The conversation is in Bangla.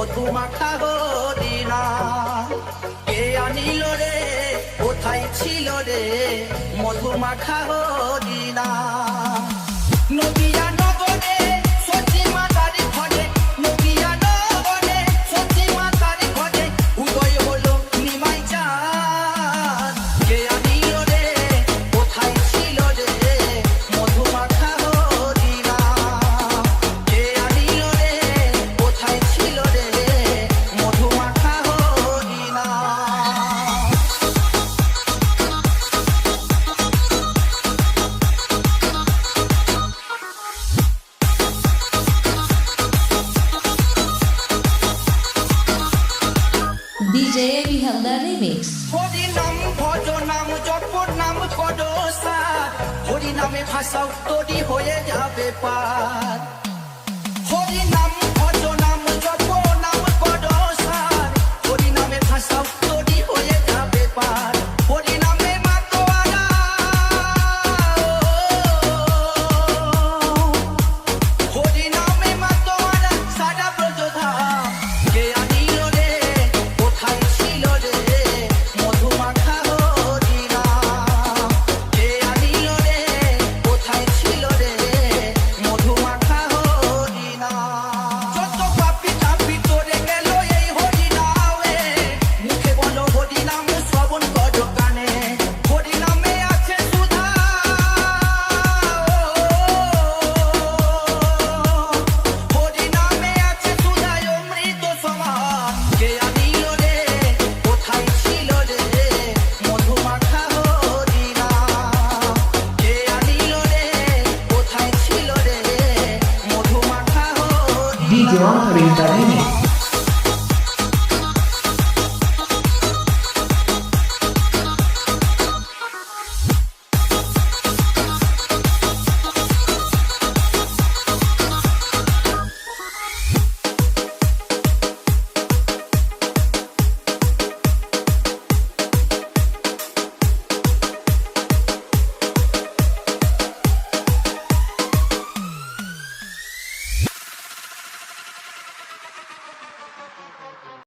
মধু মাখা হরিণা কে আনিল রে কোথায় ছিল রে মধু মাখা হরিণা নদিয়া নগরে সতী মাতার ঘরে নদিয়া নগরে সতী মাতার ঘরে উদয় হলো নিমাই চাঁদ কে আনিল রে কোথায় ছিল রে মধু মাখা হরিণা কে আনিল রে কোথায় ছিল রে মধু মাখা Harina DJ Abby Halder Remix. Hari নাম ভজ নাম জপ নাম করো সার হরি নামে ভাষাও তৈরি হয়ে যাবে পার